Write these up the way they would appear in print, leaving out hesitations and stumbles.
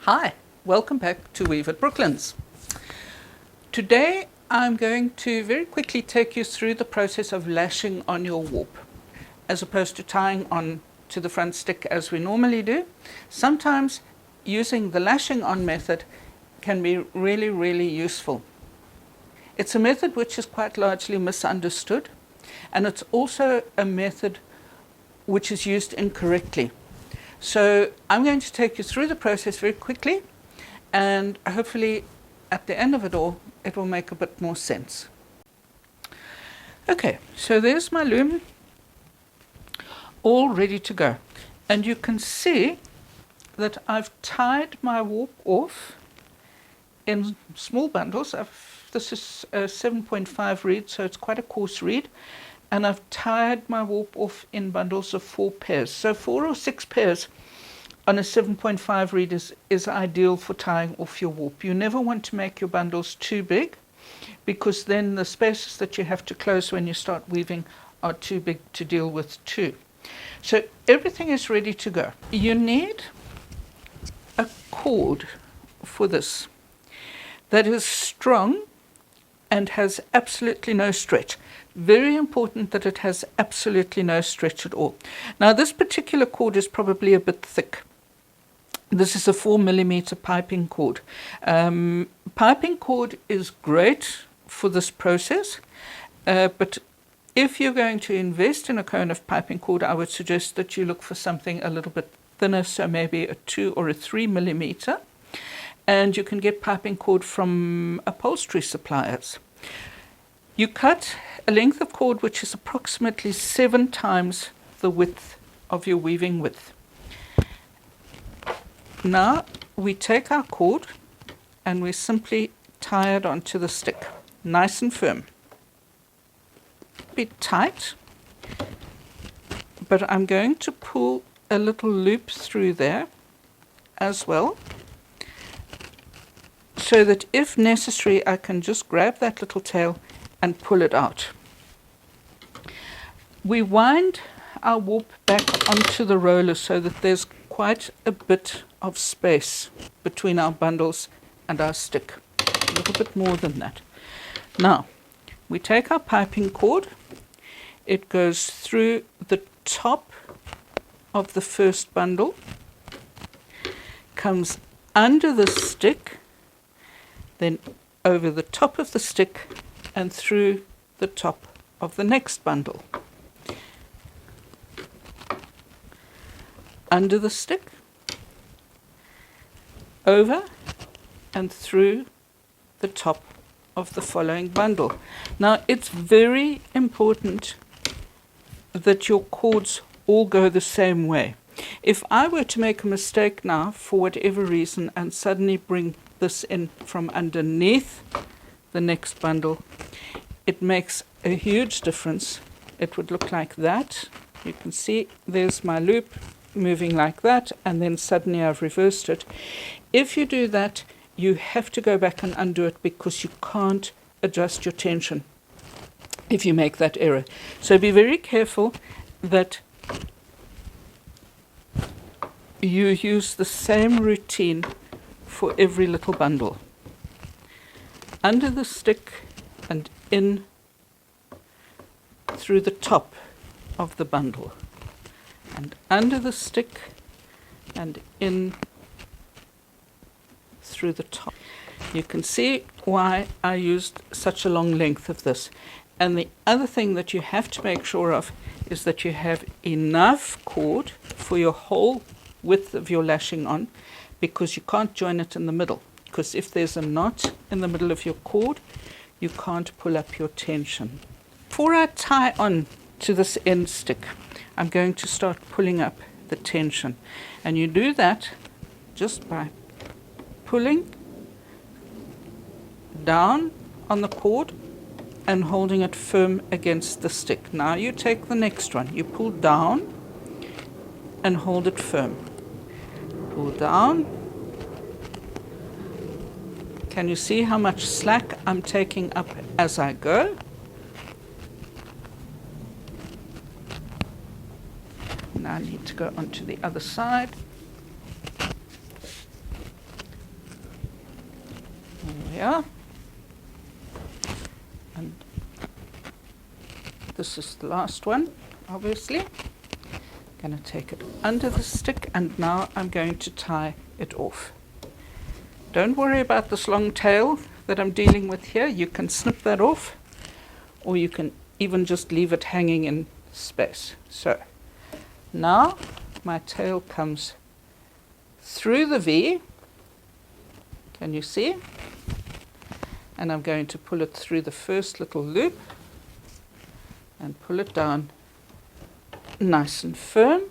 Hi, welcome back to Weave at Brooklands. Today I'm going to very quickly take you through the process of lashing on your warp, as opposed to tying on to the front stick as we normally do. Sometimes using the lashing on method can be really useful. It's a method which is quite largely misunderstood, and it's also a method which is used incorrectly. So I'm going to take you through the process very quickly, and hopefully at the end of it all it will make a bit more sense. Okay, so there's my loom all ready to go, and you can see that I've tied my warp off in small bundles. This is a 7.5 reed, so it's quite a coarse reed, and I've tied my warp off in bundles of 4 pairs. So 4 or 6 pairs on a 7.5 reed is ideal for tying off your warp. You never want to make your bundles too big, because then the spaces that you have to close when you start weaving are too big to deal with too. So everything is ready to go. You need a cord for this that is strong and has absolutely no stretch. Very important that it has absolutely no stretch at all. Now this particular cord is probably a bit thick. This is a 4mm piping cord. Piping cord is great for this process, but if you're going to invest in a cone of piping cord, I would suggest that you look for something a little bit thinner, so maybe a 2 or a 3mm. And you can get piping cord from upholstery suppliers. You cut a length of cord which is approximately 7 times the width of your weaving width. Now we take our cord and we simply tie it onto the stick, nice and firm. Be tight, but I'm going to pull a little loop through there as well, so that if necessary I can just grab that little tail and pull it out. We wind our warp back onto the roller so that there's quite a bit of space between our bundles and our stick, a little bit more than that. Now we take our piping cord, it goes through the top of the first bundle, comes under the stick, then over the top of the stick and through the top of the next bundle. Under the stick, over and through the top of the following bundle. Now it's very important that your cords all go the same way. If I were to make a mistake now for whatever reason and suddenly bring this in from underneath the next bundle, it makes a huge difference. It would look like that. You can see there's my loop moving like that, and then suddenly I've reversed it. If you do that, you have to go back and undo it, because you can't adjust your tension if you make that error. So be very careful that you use the same routine for every little bundle. Under the stick and in through the top of the bundle, and under the stick and in through the top. You can see why I used such a long length of this. And the other thing that you have to make sure of is that you have enough cord for your whole width of your lashing on, because you can't join it in the middle, because if there's a knot in the middle of your cord, you can't pull up your tension. Before I tie on to this end stick, I'm going to start pulling up the tension, and you do that just by pulling down on the cord and holding it firm against the stick. Now you take the next one, you pull down and hold it firm. Pull down. Can you see how much slack I'm taking up as I go? Now I need to go onto the other side. There we are. And this is the last one, obviously. I'm going to take it under the stick, and now I'm going to tie it off. Don't worry about this long tail that I'm dealing with here. You can snip that off, or you can even just leave it hanging in space. So now my tail comes through the V. Can you see? And I'm going to pull it through the first little loop and pull it down nice and firm.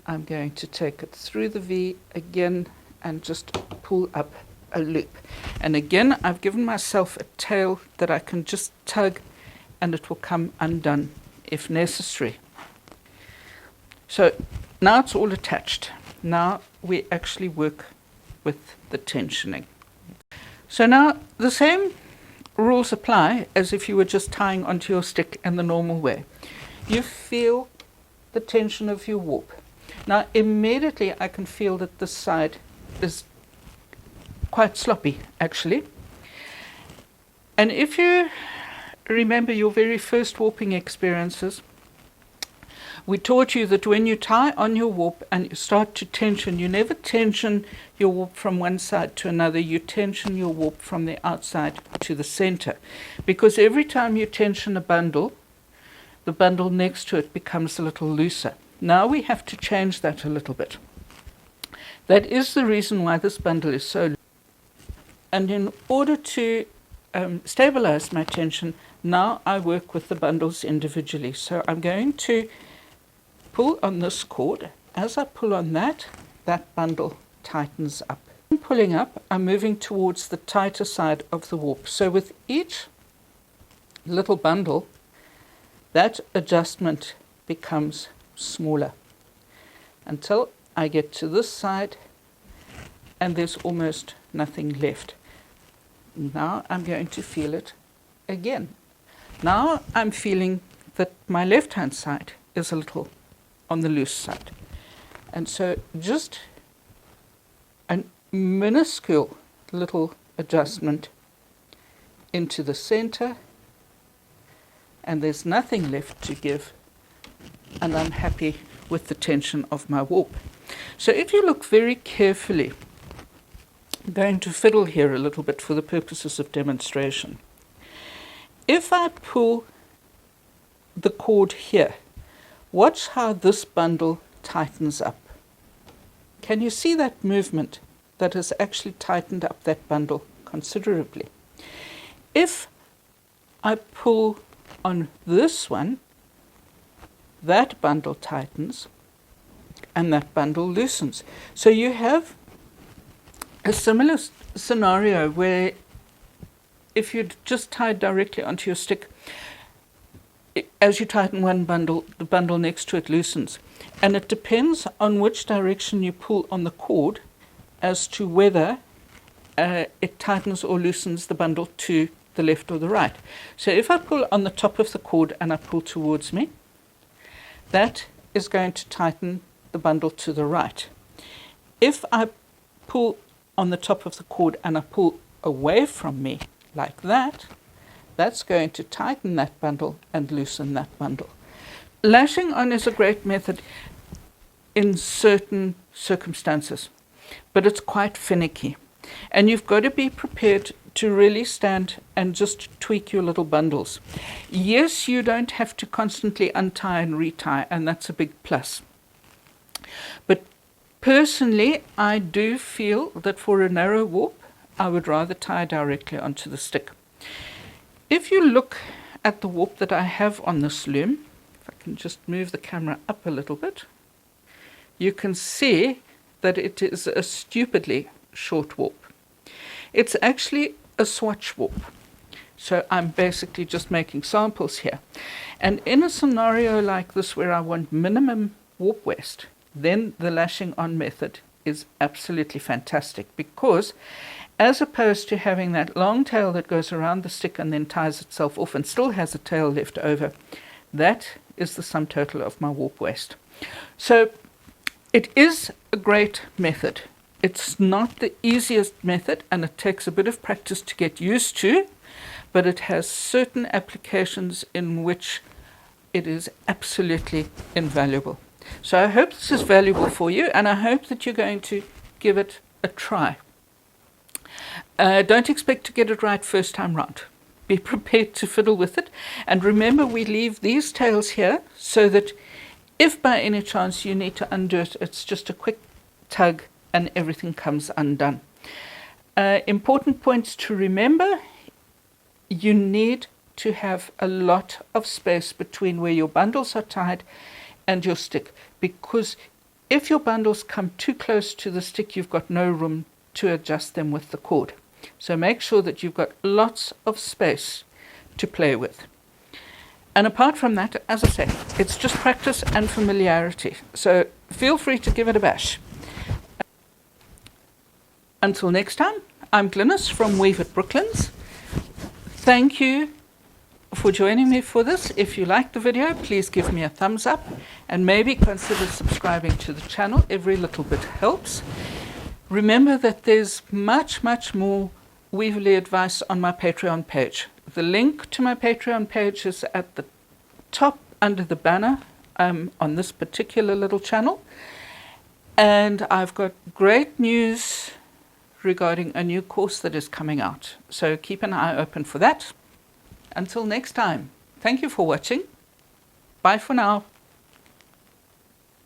I'm going to take it through the V again and just pull up a loop. And again, I've given myself a tail that I can just tug and it will come undone if necessary. So now it's all attached. Now we actually work with the tensioning. So now the same rules apply as if you were just tying onto your stick in the normal way. You feel the tension of your warp. Now immediately I can feel that this side is quite sloppy actually. And if you remember your very first warping experiences, we taught you that when you tie on your warp and you start to tension, you never tension your warp from one side to another, you tension your warp from the outside to the center. Because every time you tension a bundle, the bundle next to it becomes a little looser. Now we have to change that a little bit. That is the reason why this bundle is so loose. And in order to stabilize my tension, now I work with the bundles individually. So I'm going to pull on this cord. As I pull on that, that bundle tightens up. In pulling up, I'm moving towards the tighter side of the warp. So with each little bundle, that adjustment becomes smaller until I get to this side and there's almost nothing left. Now I'm going to feel it again. Now I'm feeling that my left-hand side is a little on the loose side. And so just a minuscule little adjustment into the center, and there's nothing left to give, and I'm happy with the tension of my warp. So if you look very carefully, I'm going to fiddle here a little bit for the purposes of demonstration. If I pull the cord here, watch how this bundle tightens up. Can you see that movement that has actually tightened up that bundle considerably? If I pull on this one, that bundle tightens and that bundle loosens. So you have a similar scenario where if you'd just tied directly onto your stick, as you tighten one bundle, the bundle next to it loosens. And it depends on which direction you pull on the cord as to whether it tightens or loosens the bundle to the left or the right. So if I pull on the top of the cord and I pull towards me, that is going to tighten the bundle to the right. If I pull on the top of the cord and I pull away from me like that, that's going to tighten that bundle and loosen that bundle. Lashing on is a great method in certain circumstances, but it's quite finicky. And you've got to be prepared to really stand and just tweak your little bundles. Yes, you don't have to constantly untie and retie, and that's a big plus. But personally, I do feel that for a narrow warp, I would rather tie directly onto the stick. If you look at the warp that I have on this loom, if I can just move the camera up a little bit, you can see that it is a stupidly short warp. It's actually a swatch warp. So I'm basically just making samples here. And in a scenario like this where I want minimum warp waste, then the lashing on method is absolutely fantastic, because as opposed to having that long tail that goes around the stick and then ties itself off and still has a tail left over, that is the sum total of my warp waste. So it is a great method. It's not the easiest method, and it takes a bit of practice to get used to, but it has certain applications in which it is absolutely invaluable. So I hope this is valuable for you, and I hope that you're going to give it a try. Don't expect to get it right first time round. Be prepared to fiddle with it. And remember, we leave these tails here so that if by any chance you need to undo it, it's just a quick tug and everything comes undone. Important points to remember: you need to have a lot of space between where your bundles are tied and your stick, because if your bundles come too close to the stick, you've got no room to adjust them with the cord. So make sure that you've got lots of space to play with. And apart from that, as I say, it's just practice and familiarity. So feel free to give it a bash. Until next time, I'm Glynis from Weave at Brooklands. Thank you for joining me for this. If you liked the video, please give me a thumbs up and maybe consider subscribing to the channel. Every little bit helps. Remember that there's much, much more Weaverly advice on my Patreon page. The link to my Patreon page is at the top under the banner on this particular little channel. And I've got great news regarding a new course that is coming out. So keep an eye open for that. Until next time, thank you for watching. Bye for now.